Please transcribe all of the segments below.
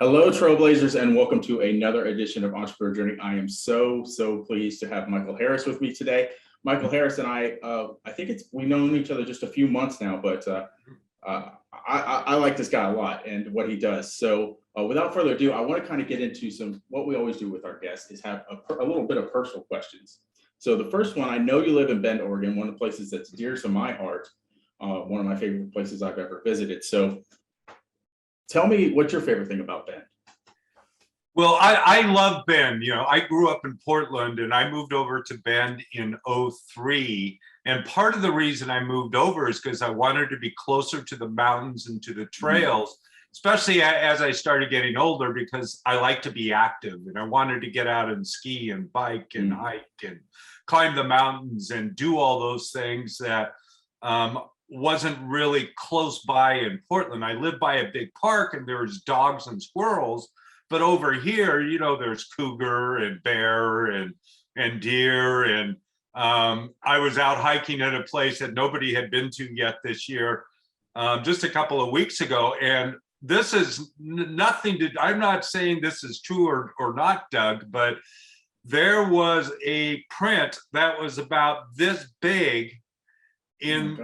Hello, Trailblazers, and welcome to another edition of Entrepreneur Journey. I am so pleased to have Michael Harris with me today. Michael Harris and I think we've known each other just a few months now, but I like this guy a lot and what he does. So without further ado, I want to kind of get into what we always do with our guests is have a little bit of personal questions. So the first one, I know you live in Bend, Oregon, one of the places that's dear to my heart, one of my favorite places I've ever visited. So tell me what's your favorite thing about Bend? Well, I love Bend. I grew up in Portland and I moved over to Bend in '03. And part of the reason I moved over is because I wanted to be closer to the mountains and to the trails, especially as I started getting older, because I like to be active and I wanted to get out and ski and bike and hike and climb the mountains and do all those things that wasn't really close by in Portland. I lived by a big park and there was dogs and squirrels. But over here, there's cougar and bear and deer. And I was out hiking at a place that nobody had been to yet this year, just a couple of weeks ago. And this is nothing I'm not saying this is true or not, Doug, but there was a print that was about this big in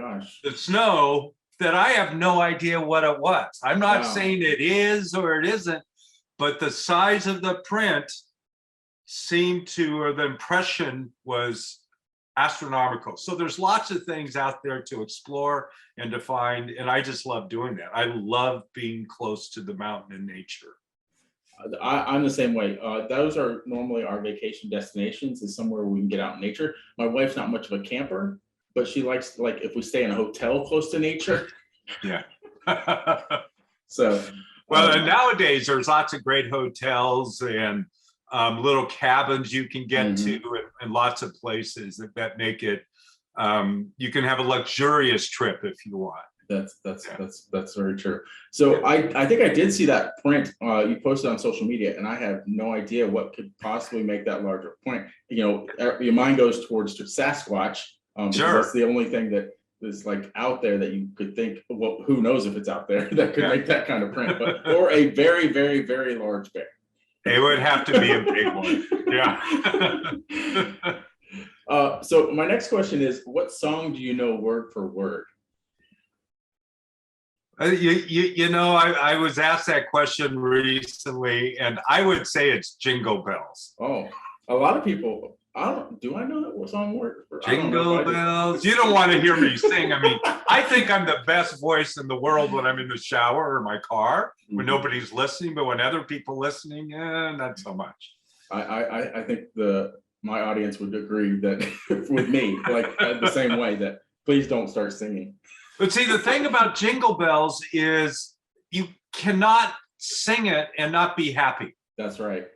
the snow that I have no idea what it was. I'm not saying it is or it isn't, but the size of the print or the impression was astronomical. So there's lots of things out there to explore and to find, and I just love doing that. I love being close to the mountain and nature. I'm the same way. Those are normally our vacation destinations, is somewhere we can get out in nature. My wife's not much of a camper, but she likes, like, if we stay in a hotel close to nature. Yeah. So. Well, and nowadays there's lots of great hotels and little cabins you can get to, and lots of places that make it. You can have a luxurious trip if you want. That's very true. So I think I did see that print you posted on social media, and I have no idea what could possibly make that larger print. Your mind goes towards Sasquatch. Sure. That's the only thing that is like out there that you could think, well, who knows if it's out there that could make that kind of print, or a very, very, very large bear. It would have to be a big one. Yeah. So my next question is, what song do you know word for word? I was asked that question recently, and I would say it's Jingle Bells. Oh, a lot of people. Do I know that song word? Jingle bells. You don't want to hear me sing. I mean, I think I'm the best voice in the world when I'm in the shower or my car, when nobody's listening, but when other people listening, not so much. I think my audience would agree that with me, like the same way, that please don't start singing. But see, the thing about Jingle Bells is you cannot sing it and not be happy. That's right.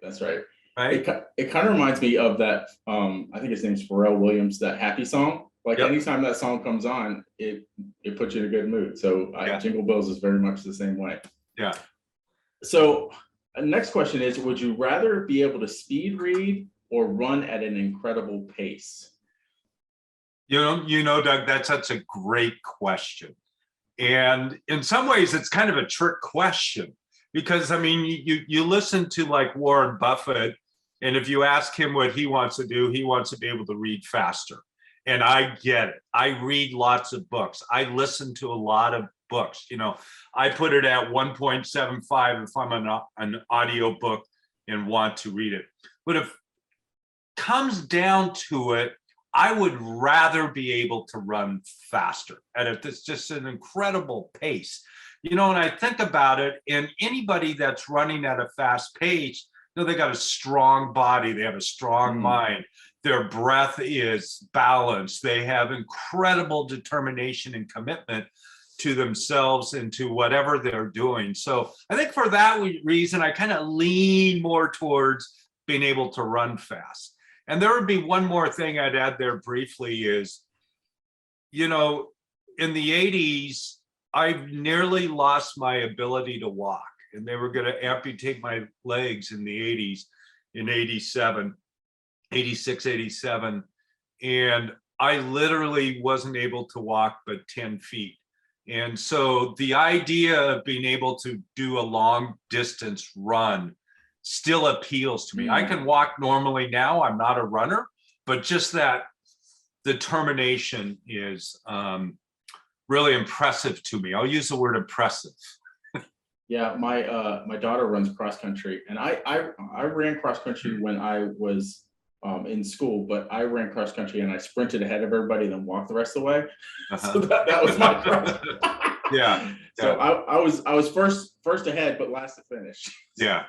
Right? It kind of reminds me of that, I think his name's Pharrell Williams, that Happy song. Like anytime that song comes on, it puts you in a good mood. So Jingle Bells is very much the same way. Yeah. So next question is, would you rather be able to speed read or run at an incredible pace? Doug, that's such a great question. And in some ways, it's kind of a trick question. Because, I mean, you listen to like Warren Buffett, and if you ask him what he wants to do, he wants to be able to read faster. And I get it. I read lots of books. I listen to a lot of books. I put it at 1.75 if I'm an audio book and want to read it. But if it comes down to it, I would rather be able to run faster at just an incredible pace. When I think about it, and anybody that's running at a fast pace, they got a strong body, they have a strong mind, their breath is balanced, they have incredible determination and commitment to themselves and to whatever they're doing. So I think for that reason, I kind of lean more towards being able to run fast. And there would be one more thing I'd add there briefly is, in the 80s, I nearly lost my ability to walk, and they were going to amputate my legs in the 80s, in 86, 87. And I literally wasn't able to walk but 10 feet. And so the idea of being able to do a long distance run still appeals to me. I can walk normally now. I'm not a runner, but just that determination is really impressive to me. I'll use the word impressive. Yeah, my daughter runs cross country, and I ran cross country when I was in school, but I ran cross country and I sprinted ahead of everybody, then walked the rest of the way. So that was my cross. Yeah. So I was first ahead, but last to finish. Yeah.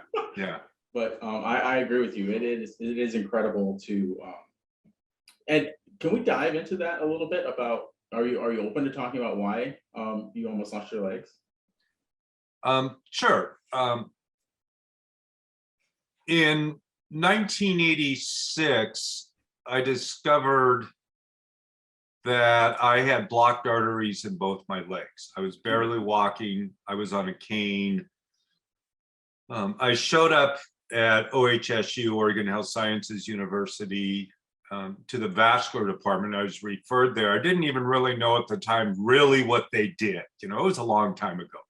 But I agree with you. It is incredible to and can we dive into that a little bit about are you open to talking about why you almost lost your legs? Sure. In 1986, I discovered that I had blocked arteries in both my legs. I was barely walking. I was on a cane. I showed up at OHSU, Oregon Health Sciences University, to the vascular department. I was referred there. I didn't even really know at the time really what they did. You know, it was a long time ago.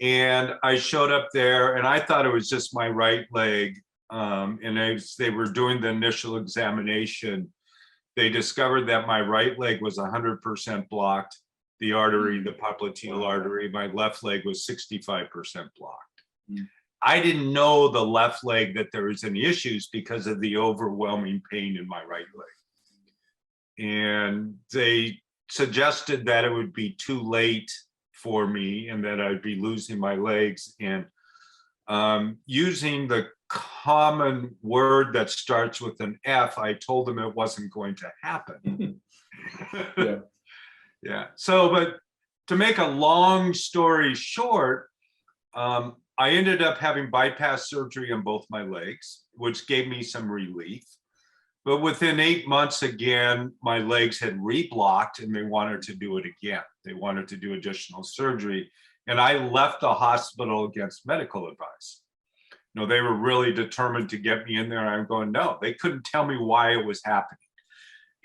And I showed up there and I thought it was just my right leg. And as they were doing the initial examination, they discovered that my right leg was 100% blocked, the artery, the popliteal artery. My left leg was 65% blocked. I didn't know the left leg that there was any issues because of the overwhelming pain in my right leg. And they suggested that it would be too late for me and that I'd be losing my legs. And using the common word that starts with an F, I told them it wasn't going to happen. Yeah. So, but to make a long story short, I ended up having bypass surgery on both my legs, which gave me some relief. But within 8 months, again, my legs had reblocked and they wanted to do it again. They wanted to do additional surgery. And I left the hospital against medical advice. You know, they were really determined to get me in there. And I'm going, no, they couldn't tell me why it was happening.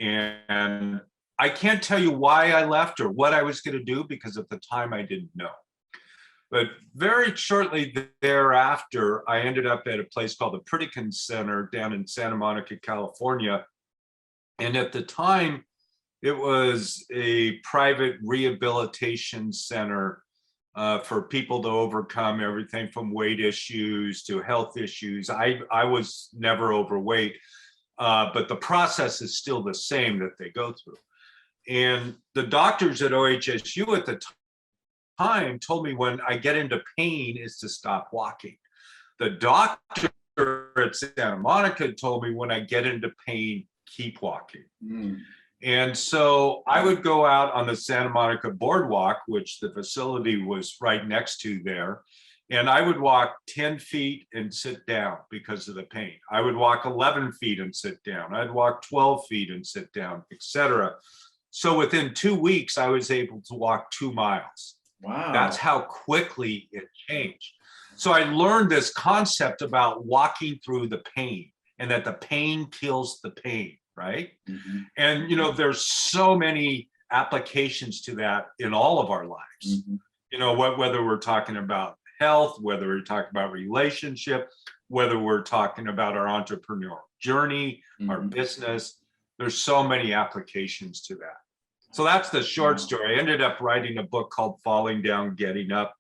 And I can't tell you why I left or what I was going to do because at the time I didn't know. But very shortly thereafter, I ended up at a place called the Pritikin Center down in Santa Monica, California. And at the time, it was a private rehabilitation center for people to overcome everything from weight issues to health issues. I was never overweight, but the process is still the same that they go through. And the doctors at OHSU at the time told me when I get into pain is to stop walking. The doctor at Santa Monica told me when I get into pain, keep walking. And so I would go out on the Santa Monica boardwalk, which the facility was right next to there. And I would walk 10 feet and sit down because of the pain. I would walk 11 feet and sit down. I'd walk 12 feet and sit down, etc. So within 2 weeks, I was able to walk 2 miles. Wow. That's how quickly it changed. So I learned this concept about walking through the pain and that the pain kills the pain, right? And, you know, there's so many applications to that in all of our lives. You know, whether we're talking about health, whether we're talking about relationship, whether we're talking about our entrepreneurial journey, our business, there's so many applications to that. So that's the short story. I ended up writing a book called Falling Down, Getting Up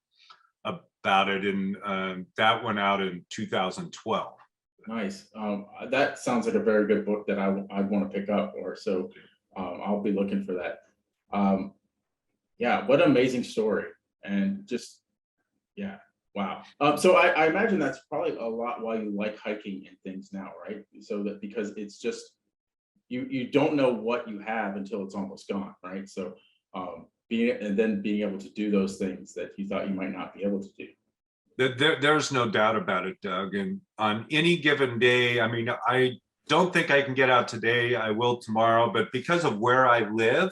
about it. And that went out in 2012. Nice. That sounds like a very good book that I'd want to pick up or so I'll be looking for that. Yeah, what an amazing story. And just, yeah, wow. So I imagine that's probably a lot why you like hiking and things now, right? So that because it's just, you don't know what you have until it's almost gone, right? So being able to do those things that you thought you might not be able to do. There's no doubt about it, Doug. And on any given day, I mean, I don't think I can get out today. I will tomorrow, but because of where I live,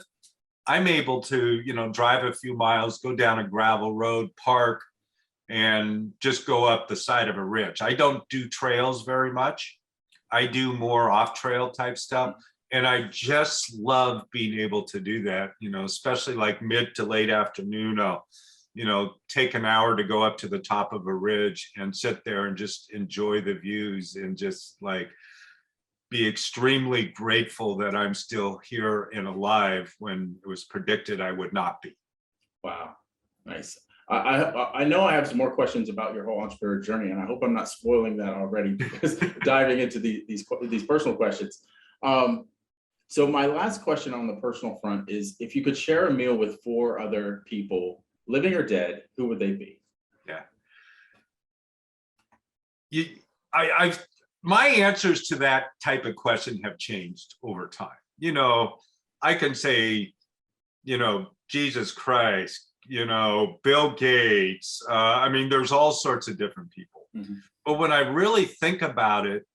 I'm able to, you know, drive a few miles, go down a gravel road, park, and just go up the side of a ridge. I don't do trails very much. I do more off-trail type stuff. And I just love being able to do that, especially like mid to late afternoon. I'll, take an hour to go up to the top of a ridge and sit there and just enjoy the views and just like be extremely grateful that I'm still here and alive when it was predicted I would not be. Wow, nice. I know I have some more questions about your whole entrepreneur journey, and I hope I'm not spoiling that already because diving into these personal questions. So my last question on the personal front is, if you could share a meal with 4 other people, living or dead, who would they be? Yeah. My answers to that type of question have changed over time. I can say, Jesus Christ, Bill Gates. There's all sorts of different people. Mm-hmm. But when I really think about it,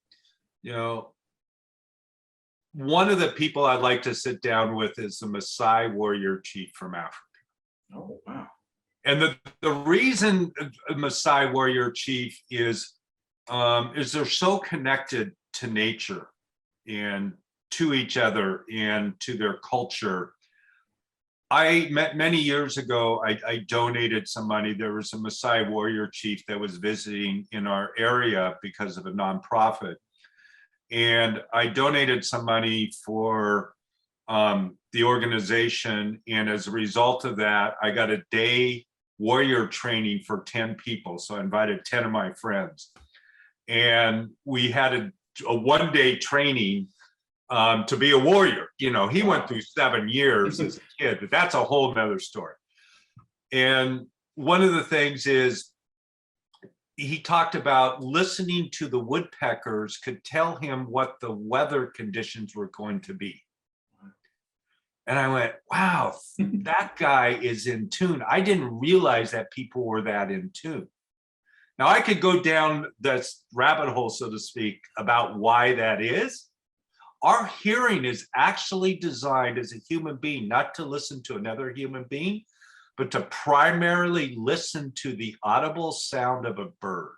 one of the people I'd like to sit down with is the Maasai warrior chief from Africa. Oh, wow. And the reason a Maasai warrior chief is they're so connected to nature and to each other and to their culture. I met many years ago, I donated some money. There was a Maasai warrior chief that was visiting in our area because of a nonprofit. And I donated some money for the organization. And as a result of that, I got a day warrior training for 10 people. So I invited 10 of my friends. And we had a one-day training to be a warrior. He went through 7 years as a kid, but that's a whole nother story. And one of the things is he talked about listening to the woodpeckers could tell him what the weather conditions were going to be. And I went, wow, that guy is in tune. I didn't realize that people were that in tune. Now I could go down this rabbit hole, so to speak, about why that is. Our hearing is actually designed as a human being, not to listen to another human being, but to primarily listen to the audible sound of a bird.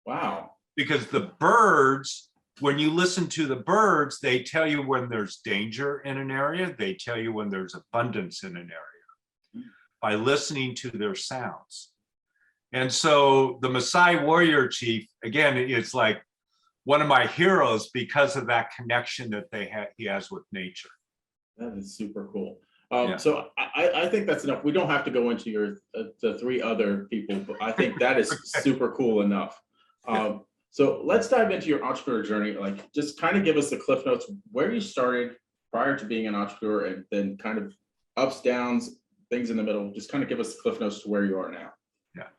Wow. Because the birds, when you listen to the birds, they tell you when there's danger in an area. They tell you when there's abundance in an area by listening to their sounds. And so the Maasai warrior chief, again, it's like one of my heroes because of that connection that he has with nature. That is super cool. Yeah. So I think that's enough. We don't have to go into the 3 other people, but I think that is super cool enough. So let's dive into your entrepreneur journey. Like, just kind of give us the cliff notes, where you started prior to being an entrepreneur, and then kind of ups, downs, things in the middle. Just kind of give us the cliff notes to where you are now. Yeah.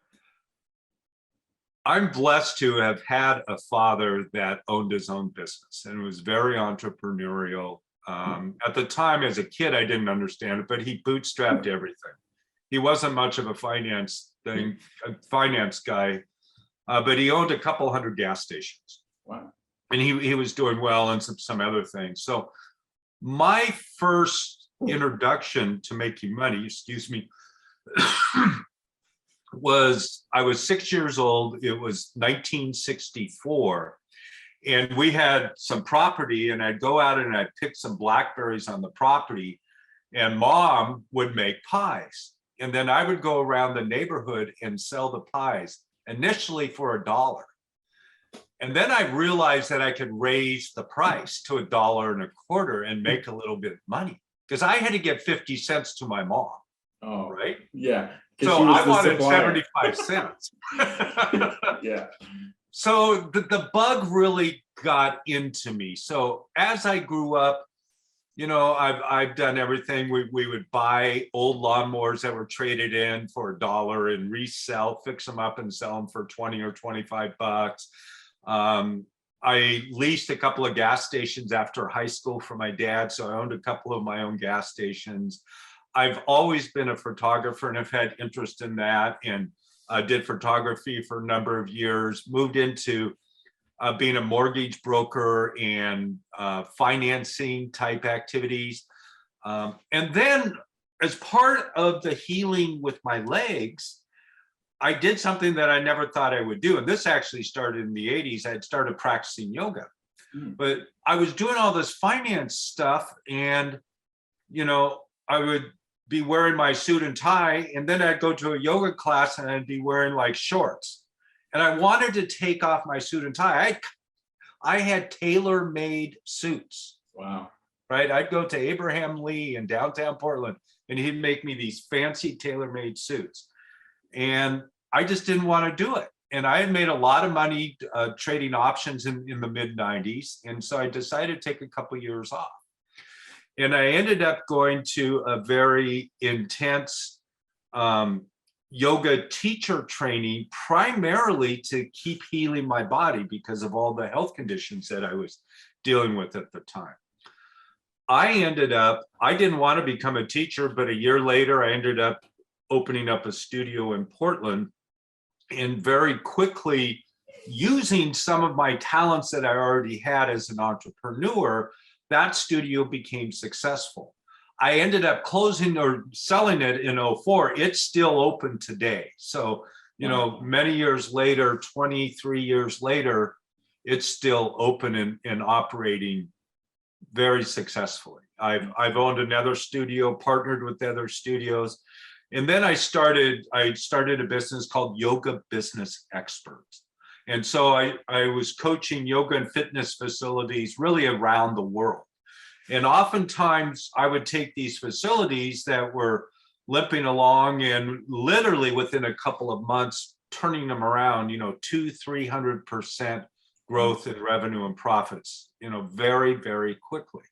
I'm blessed to have had a father that owned his own business and was very entrepreneurial. At the time, as a kid, I didn't understand it, but he bootstrapped everything. He wasn't much of a finance guy, but he owned a couple hundred gas stations. Wow. And he was doing well and some other things. So my first introduction to making money, was I was 6 years old. It was 1964. And we had some property, and I'd go out and I'd pick some blackberries on the property, and Mom would make pies. And then I would go around the neighborhood and sell the pies, initially for $1. And then I realized that I could raise the price to $1.25 and make a little bit of money, because I had to give 50 cents to my mom. Oh, right? Yeah. So I wanted 75 cents. Yeah. So the bug really got into me. So as I grew up, I've done everything. We would buy old lawnmowers that were traded in for $1 and resell, fix them up and sell them for 20 or 25 bucks. I leased a couple of gas stations after high school for my dad, so I owned a couple of my own gas stations. I've always been a photographer and have had interest in that, and did photography for a number of years, moved into being a mortgage broker and financing type activities. And then as part of the healing with my legs, I did something that I never thought I would do. And this actually started in the 80s. I had started practicing yoga. But I was doing all this finance stuff, and I would be wearing my suit and tie, and then I'd go to a yoga class and I'd be wearing like shorts. And I wanted to take off my suit and tie. I had tailor-made suits. Wow. Right? I'd go to Abraham Lee in downtown Portland, and he'd make me these fancy tailor-made suits. And I just didn't want to do it. And I had made a lot of money trading options in the mid 90s. And so I decided to take a couple years off. And I ended up going to a very intense yoga teacher training, primarily to keep healing my body because of all the health conditions that I was dealing with at the time. I didn't want to become a teacher, but a year later, I ended up opening up a studio in Portland, and very quickly using some of my talents that I already had as an entrepreneur, that studio became successful. I ended up closing or selling it in 2004. It's still open today. So, many years later, 23 years later, it's still open and operating very successfully. I've owned another studio, partnered with other studios. And then I started a business called Yoga Business Experts. And so I was coaching yoga and fitness facilities really around the world. And oftentimes I would take these facilities that were limping along and literally within a couple of months, turning them around, 200-300% growth in revenue and profits, very, very quickly.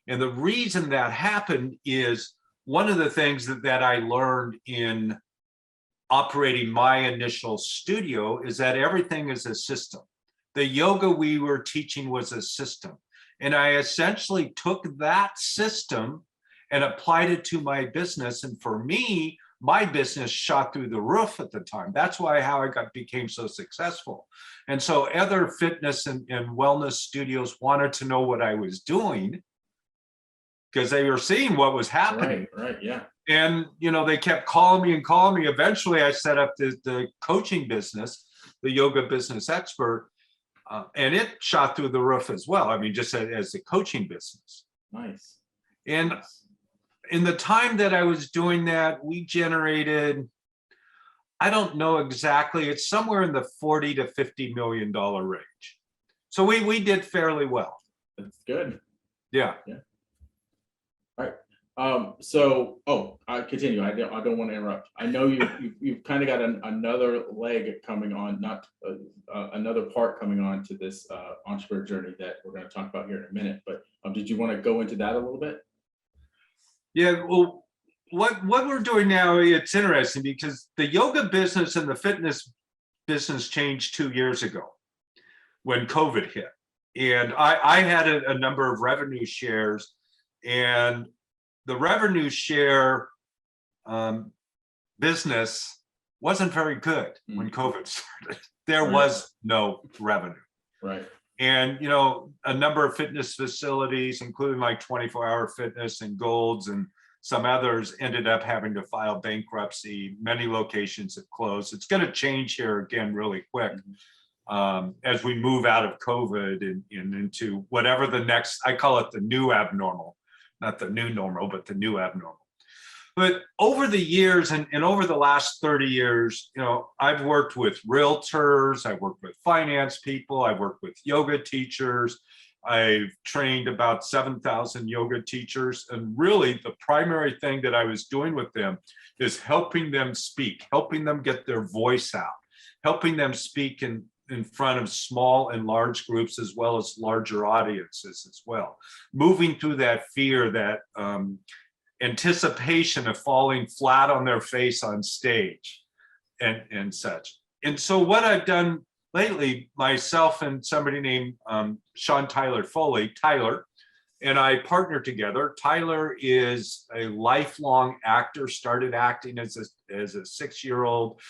And the reason that happened is one of the things that I learned in operating my initial studio is that everything is a system. The yoga we were teaching was a system. And I essentially took that system and applied it to my business. And for me, my business shot through the roof at the time. That's how I became so successful. And so other fitness and wellness studios wanted to know what I was doing because they were seeing what was happening. Right, yeah. And, they kept calling me. Eventually, I set up the coaching business, the Yoga Business Expert, and it shot through the roof as well. I mean, just as a coaching business. Nice. And in the time that I was doing that, we generated, I don't know exactly, it's somewhere in the $40 to $50 million range. So we did fairly well. That's good. Yeah. All right. I continue. I don't want to interrupt. I know you've kind of got another leg coming on, not another part coming on to this entrepreneur journey that we're going to talk about here in a minute. But did you want to go into that a little bit? Yeah. Well, what we're doing now, it's interesting because the yoga business and the fitness business changed 2 years ago when COVID hit, and I had a number of revenue shares. And the revenue share business wasn't very good when COVID started. There was no revenue. Right. And, a number of fitness facilities, including like 24-hour fitness and Golds and some others, ended up having to file bankruptcy. Many locations have closed. It's going to change here again really quick. As we move out of COVID and into whatever the next, I call it the new abnormal. Not the new normal, but the new abnormal. But over the years and over the last 30 years, I've worked with realtors, I've worked with finance people, I've worked with yoga teachers. I've trained about 7,000 yoga teachers. And really the primary thing that I was doing with them is helping them speak, helping them get their voice out, helping them speak in front of small and large groups as well as larger audiences as well. Moving through that fear, that anticipation of falling flat on their face on stage and such. And so what I've done lately, myself and somebody named Sean Tyler, and I partnered together. Tyler is a lifelong actor, started acting as a 6-year-old,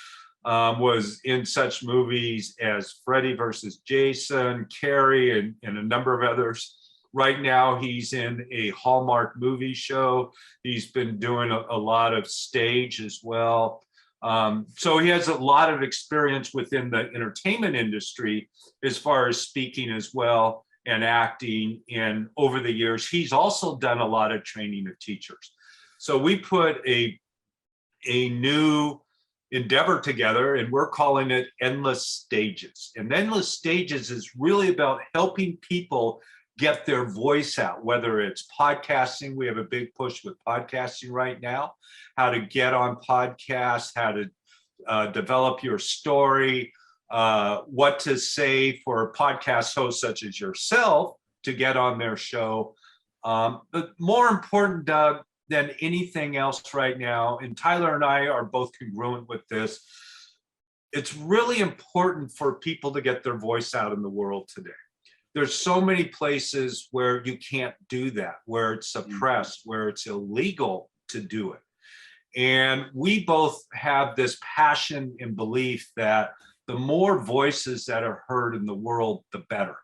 was in such movies as Freddy versus Jason, Carrie, and a number of others. Right now, he's in a Hallmark movie show. He's been doing a lot of stage as well. So he has a lot of experience within the entertainment industry as far as speaking as well. and acting. And over the years, he's also done a lot of training of teachers. So we put a new endeavor together, and we're calling it Endless Stages. And Endless Stages is really about helping people get their voice out, whether it's podcasting. We have a big push with podcasting right now, how to get on podcasts, how to develop your story, what to say for podcast hosts such as yourself to get on their show. But more important, Doug, than anything else right now, and Tyler and I are both congruent with this, it's really important for people to get their voice out in the world today. There's so many places where you can't do that, where it's suppressed, where it's illegal to do it. And we both have this passion and belief that the more voices that are heard in the world, the better.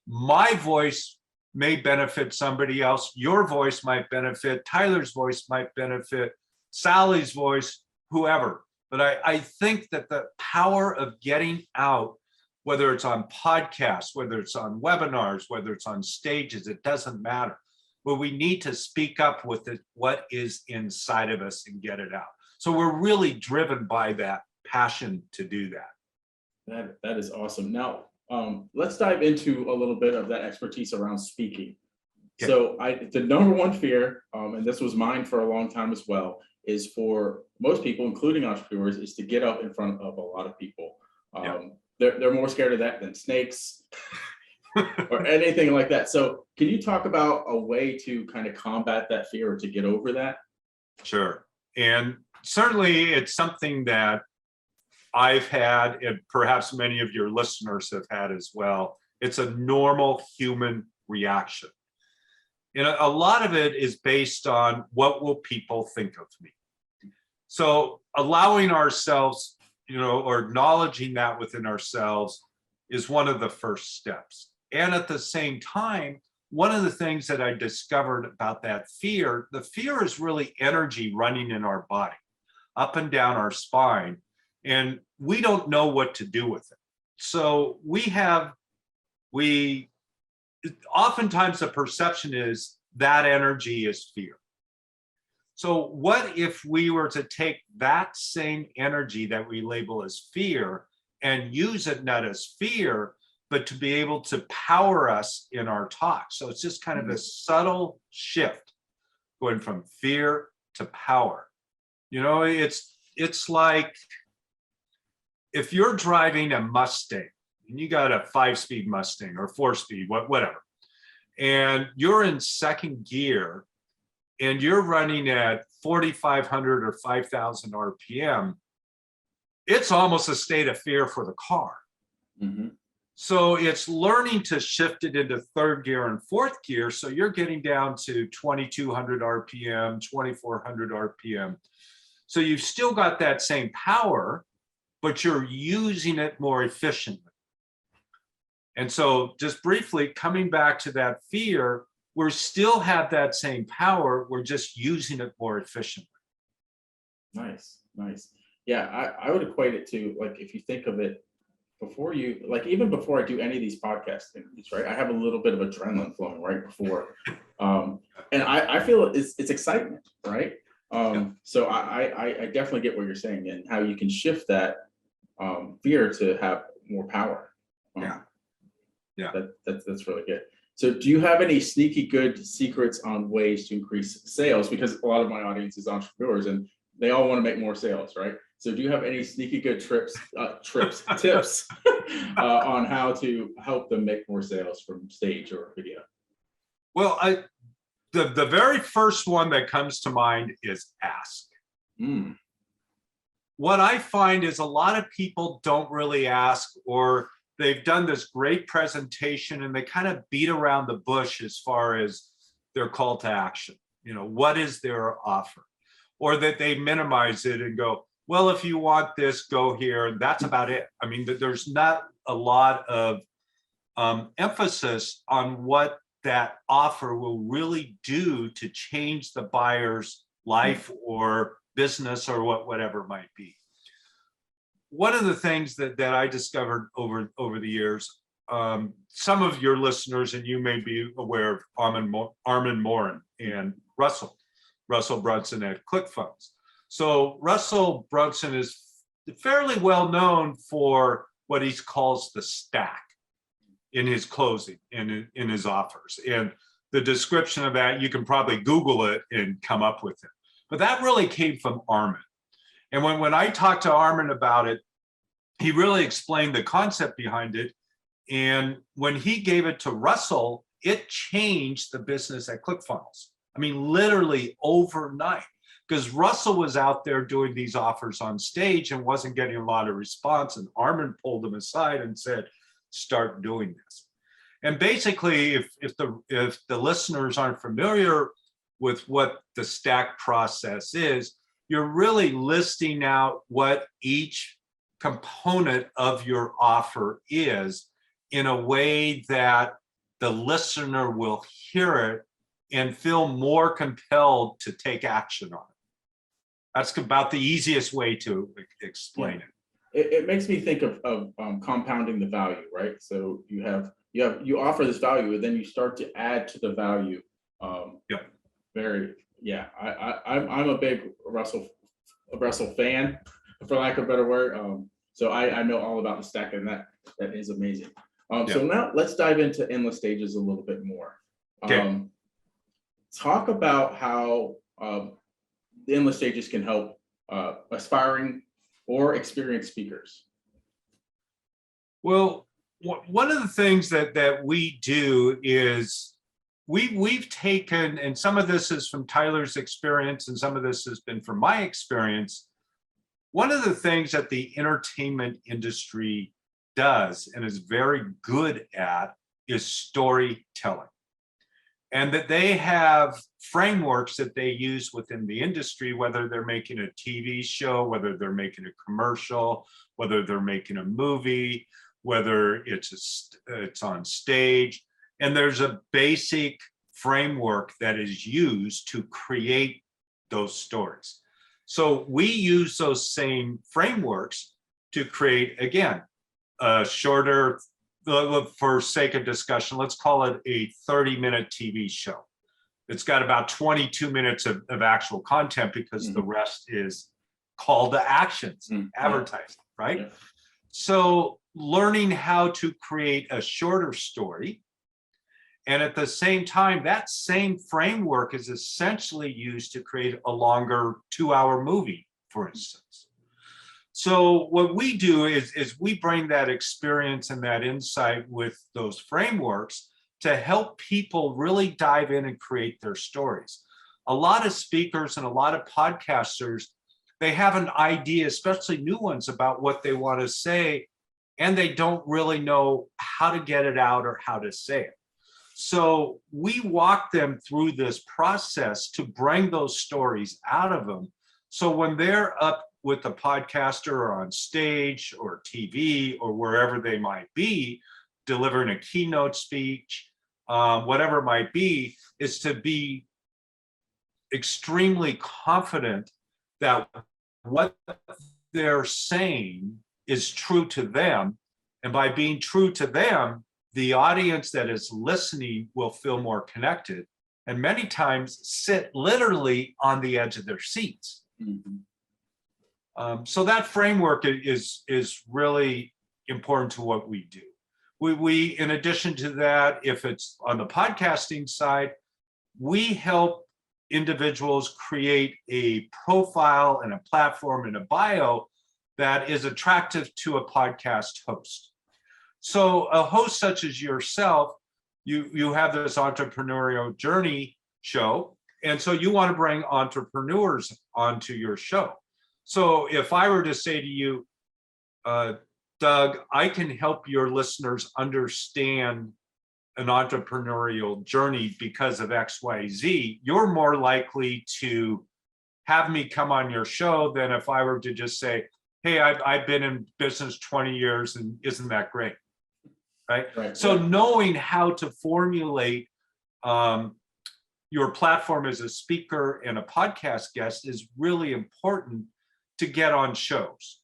My voice may benefit somebody else. Your voice might benefit. Tyler's voice might benefit. Sally's voice, whoever. But I think that the power of getting out, whether it's on podcasts, whether it's on webinars, whether it's on stages, it doesn't matter. But we need to speak up with it, what is inside of us, and get it out. So we're really driven by that passion to do that. That is awesome. Now, let's dive into a little bit of that expertise around speaking. Yeah. So the number one fear, and this was mine for a long time as well, is for most people, including entrepreneurs, is to get up in front of a lot of people. They're more scared of that than snakes or anything like that. So can you talk about a way to kind of combat that fear or to get over that? Sure. And certainly it's something that I've had, and perhaps many of your listeners have had as well. It's a normal human reaction. And a lot of it is based on what will people think of me. So allowing ourselves, or acknowledging that within ourselves is one of the first steps. And at the same time, one of the things that I discovered about that fear, the fear is really energy running in our body, up and down our spine. And we don't know what to do with it. So oftentimes the perception is that energy is fear. So what if we were to take that same energy that we label as fear and use it not as fear, but to be able to power us in our talk? So it's just kind of a subtle shift going from fear to power. It's like, if you're driving a Mustang and you got a 5-speed Mustang or 4-speed, whatever, and you're in second gear and you're running at 4,500 or 5,000 RPM, it's almost a state of fear for the car. Mm-hmm. So it's learning to shift it into third gear and fourth gear. So you're getting down to 2,200 RPM, 2,400 RPM. So you've still got that same power, but you're using it more efficiently. And so just briefly, coming back to that fear, we still have that same power, we're just using it more efficiently. Nice. Yeah, I would equate it to, like, if you think of it, even before I do any of these podcast interviews, right, I have a little bit of adrenaline flowing right before. And I feel it's excitement, right? So I definitely get what you're saying and how you can shift that fear to have more power. That's really good. So do you have any sneaky good secrets on ways to increase sales? Because a lot of my audience is entrepreneurs and they all want to make more sales, right? So do you have any sneaky good tips on how to help them make more sales from stage or video? Well, the very first one that comes to mind is ask. What I find is a lot of people don't really ask, or they've done this great presentation and they kind of beat around the bush as far as their call to action. What is their offer? Or that they minimize it and go, well, if you want this, go here. And that's about it. I mean, there's not a lot of emphasis on what that offer will really do to change the buyer's life or business or whatever it might be. One of the things that I discovered over the years, some of your listeners, and you may be aware of Armin Morin and Russell Brunson at ClickFunnels. So Russell Brunson is fairly well known for what he calls the stack in his closing, in his offers. And the description of that, you can probably Google it and come up with it. But that really came from Armin. And when I talked to Armin about it, he really explained the concept behind it. And when he gave it to Russell, it changed the business at ClickFunnels. I mean, literally overnight, because Russell was out there doing these offers on stage and wasn't getting a lot of response. And Armin pulled him aside and said, start doing this. And basically, if the listeners aren't familiar with what the stack process is, you're really listing out what each component of your offer is in a way that the listener will hear it and feel more compelled to take action on it. That's about the easiest way to explain it. It makes me think of compounding the value, right? So you offer this value, and then you start to add to the value. I'm a big Russell fan, for lack of a better word. So I know all about the stack, and that is amazing. So now let's dive into endless stages a little bit more. Okay. Talk about how the endless stages can help aspiring or experienced speakers. Well, one of the things that we do is we've taken, and some of this is from Tyler's experience and some of this has been from my experience. One of the things that the entertainment industry does and is very good at is storytelling. And that they have frameworks that they use within the industry, whether they're making a TV show, whether they're making a commercial, whether they're making a movie, whether it's on stage. And there's a basic framework that is used to create those stories. So we use those same frameworks to create, again, a shorter, for sake of discussion, let's call it a 30-minute TV show. It's got about 22 minutes of actual content because the rest is call to actions, advertising, right? Yeah. So learning how to create a shorter story, and at the same time, that same framework is essentially used to create a longer 2-hour movie, for instance. So what we do is we bring that experience and that insight with those frameworks to help people really dive in and create their stories. A lot of speakers and a lot of podcasters, they have an idea, especially new ones, about what they want to say, and they don't really know how to get it out or how to say it. So we walk them through this process to bring those stories out of them. So when they're up with a podcaster or on stage or TV or wherever they might be, delivering a keynote speech, whatever it might be, is to be extremely confident that what they're saying is true to them. And by being true to them, the audience that is listening will feel more connected and many times sit literally on the edge of their seats. So that framework is really important to what we do. We, in addition to that, if it's on the podcasting side, we help individuals create a profile and a platform and a bio that is attractive to a podcast host. So a host such as yourself, you have this entrepreneurial journey show, and so you want to bring entrepreneurs onto your show. So if I were to say to you, Doug, I can help your listeners understand an entrepreneurial journey because of XYZ, you're more likely to have me come on your show than if I were to just say, hey, I've been in business 20 years and isn't that great? Right. So knowing how to formulate your platform as a speaker and a podcast guest is really important to get on shows.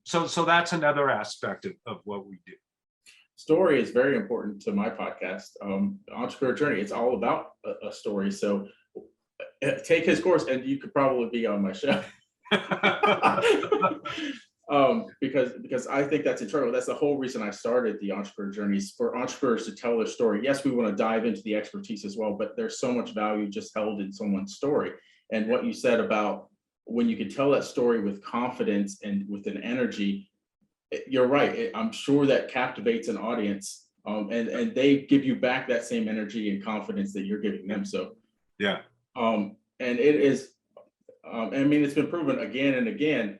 So that's another aspect of what we do. story is very important to my podcast, Entrepreneur Journey. It's all about a story. So take his course and you could probably be on my show. Because I think that's internal. That's the whole reason I started the Entrepreneur Journeys, for entrepreneurs to tell their story. Yes, we want to dive into the expertise as well, but there's so much value just held in someone's story. And what you said about when you can tell that story with confidence and with an energy, you're right. I'm sure that captivates an audience, and they give you back that same energy and confidence that you're giving them. So Yeah. and it is, I mean, it's been proven again and again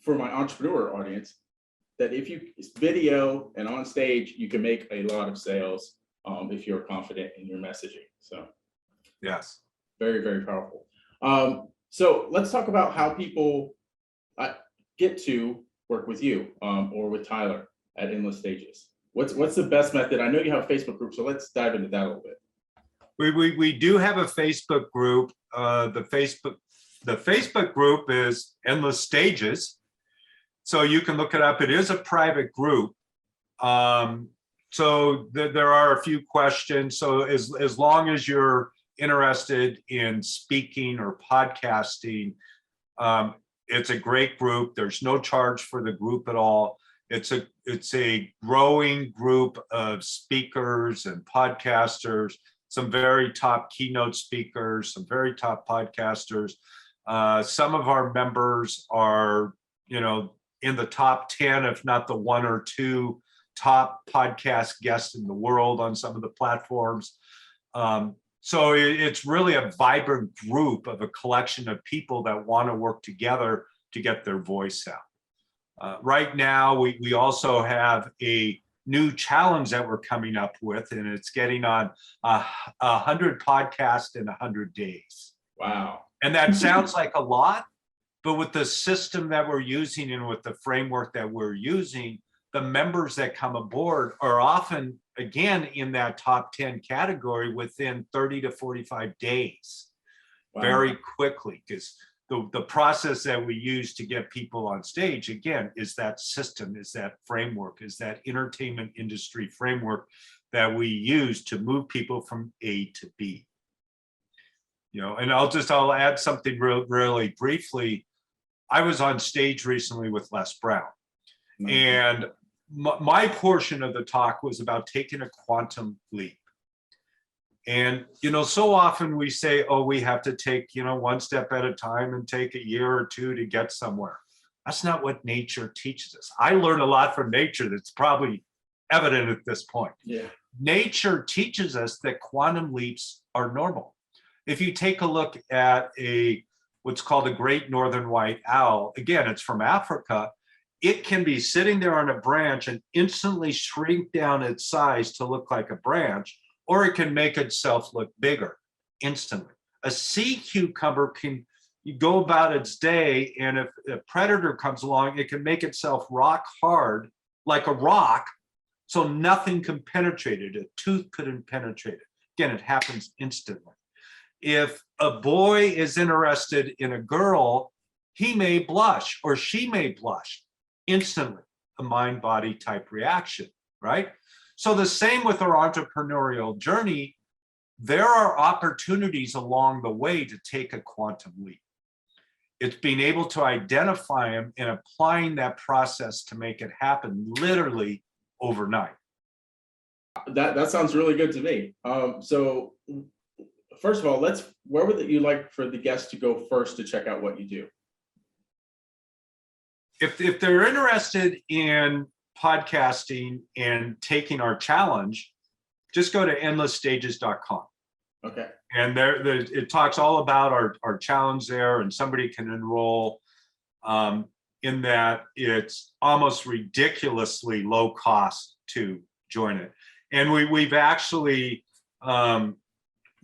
for my entrepreneur audience that if you video and on stage, you can make a lot of sales if you're confident in your messaging. So Yes. very, very powerful. So let's talk about how people get to work with you or with Tyler at Endless Stages. What's the best method? I know you have a Facebook group, so let's dive into that a little bit. We do have a Facebook group. The Facebook group is Endless Stages, so you can look it up. It is a private group. So there are a few questions. So as long as you're interested in speaking or podcasting, it's a great group. There's no charge for the group at all. It's a growing group of speakers and podcasters, some very top keynote speakers, some very top podcasters. Some of our members are, in the top 10, if not the 1 or 2 top podcast guests in the world on some of the platforms. So it's really a vibrant group of a collection of people that want to work together to get their voice out. Right now, we also have a new challenge that we're coming up with, and it's getting on 100 podcasts in 100 days. Wow. And that sounds like a lot, but with the system that we're using and with the framework that we're using, the members that come aboard are often, again, in that top 10 category within 30 to 45 days. Wow. Very quickly, because the process that we use to get people on stage, again, is that system, is that framework, is that entertainment industry framework that we use to move people from A to B. And I'll add something really briefly. I was on stage recently with Les Brown, and my portion of the talk was about taking a quantum leap. And, so often we say, oh, we have to take, 1 step at a time and take a year or 2 to get somewhere. That's not what nature teaches us. I learned a lot from nature that's probably evident at this point. Yeah. Nature teaches us that quantum leaps are normal. If you take a look at what's called a great northern white owl, again, it's from Africa, it can be sitting there on a branch and instantly shrink down its size to look like a branch, or it can make itself look bigger instantly. A sea cucumber can go about its day, and if a predator comes along, it can make itself rock hard like a rock, so nothing can penetrate it. A tooth couldn't penetrate it. Again, it happens instantly. If a boy is interested in a girl, he may blush or she may blush instantly, a mind-body type reaction, right? So the same with our entrepreneurial journey, there are opportunities along the way to take a quantum leap. It's being able to identify them and applying that process to make it happen literally overnight. That sounds really good to me. So first of all, where would you like for the guests to go first to check out what you do? If they're interested in podcasting and taking our challenge, just go to endlessstages.com. Okay. And it talks all about our challenge there, and somebody can enroll in that. It's almost ridiculously low cost to join it. And we've actually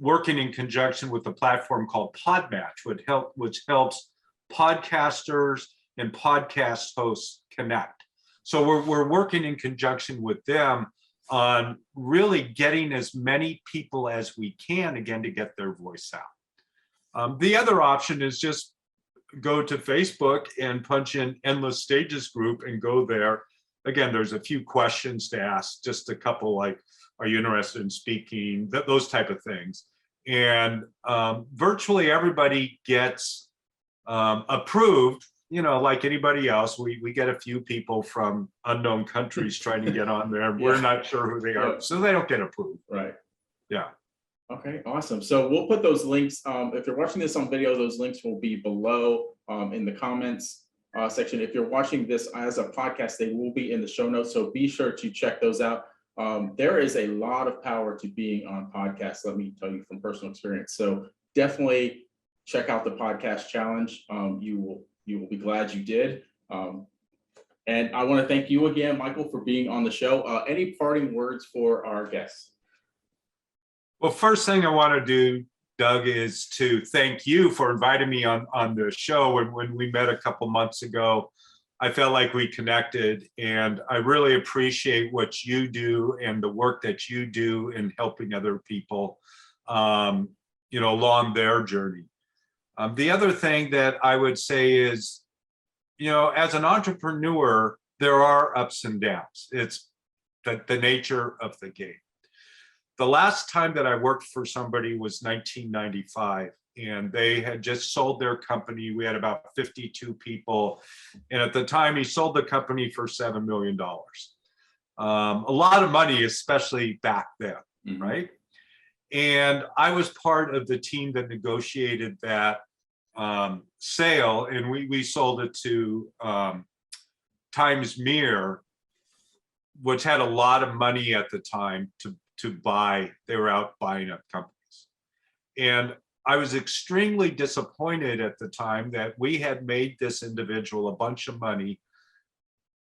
working in conjunction with a platform called Podmatch, which helps podcasters and podcast hosts connect. So we're working in conjunction with them on really getting as many people as we can, again, to get their voice out. The other option is just go to Facebook and punch in Endless Stages Group and go there. again, there's a few questions to ask, just a couple like, are you interested in speaking? Those type of things. And virtually everybody gets approved, like anybody else. We get a few people from unknown countries trying to get on there. Yeah. We're not sure who they are, Yeah. so they don't get approved. Right. Yeah. Okay, awesome. So we'll put those links, if you're watching this on video, those links will be below in the comments section. If you're watching this as a podcast, they will be in the show notes. So be sure to check those out. There is a lot of power to being on podcasts, let me tell you from personal experience. So definitely check out the podcast challenge. You will be glad you did. And I want to thank you again, Michael, for being on the show. Any parting words for our guests? Well, first thing I want to do, Doug, is to thank you for inviting me on the show. When we met a couple months ago, I felt like we connected, and I really appreciate what you do and the work that you do in helping other people, along their journey. The other thing that I would say is, as an entrepreneur, there are ups and downs. It's the nature of the game. The last time that I worked for somebody was 1995, and they had just sold their company. We had about 52 people. And at the time, he sold the company for $7 million. A lot of money, especially back then, right? And I was part of the team that negotiated that sale, and we sold it to Times Mere, which had a lot of money at the time to buy. They were out buying up companies. And I was extremely disappointed at the time that we had made this individual a bunch of money,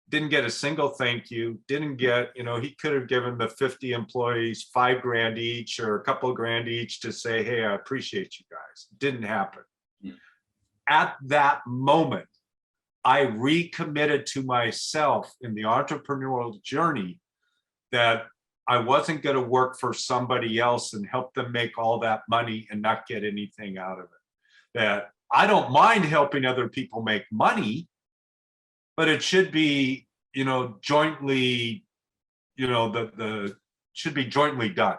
didn't get a single thank you, didn't get, he could have given the 50 employees $5,000 each or a couple of grand each to say, hey, I appreciate you guys. Didn't happen. At that moment, I recommitted to myself in the entrepreneurial journey that I wasn't going to work for somebody else and help them make all that money and not get anything out of it. That I don't mind helping other people make money, but it should be, jointly, should be jointly done.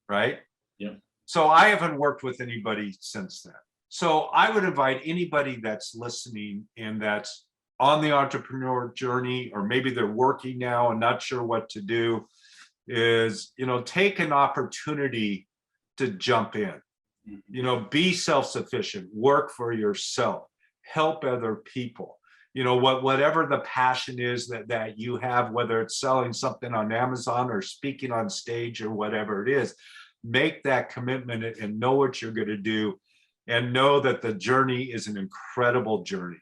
Right? Yeah. So I haven't worked with anybody since then. So I would invite anybody that's listening and that's on the entrepreneur journey, or maybe they're working now and not sure what to do, is, take an opportunity to jump in, be self-sufficient, work for yourself, help other people, whatever the passion is that you have, whether it's selling something on Amazon or speaking on stage or whatever it is, make that commitment and know what you're going to do, and know that the journey is an incredible journey.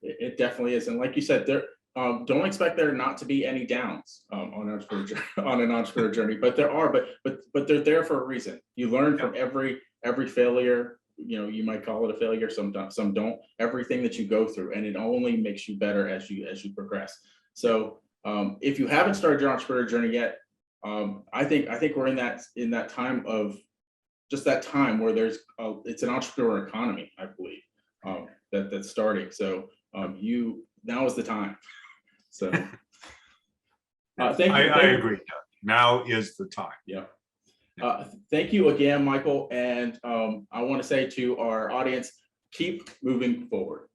It definitely is. And like you said, there don't expect there not to be any downs on an entrepreneur journey, but there are, but they're there for a reason. You learn from every failure. You might call it a failure, some don't. Everything that you go through, and it only makes you better as you progress. So if you haven't started your entrepreneur journey yet, I think we're in that time of just that time where there's it's an entrepreneur economy, I believe, that's starting. So now is the time. So thank you. I agree. Now is the time. Yeah. Thank you again, Michael. And I want to say to our audience, keep moving forward.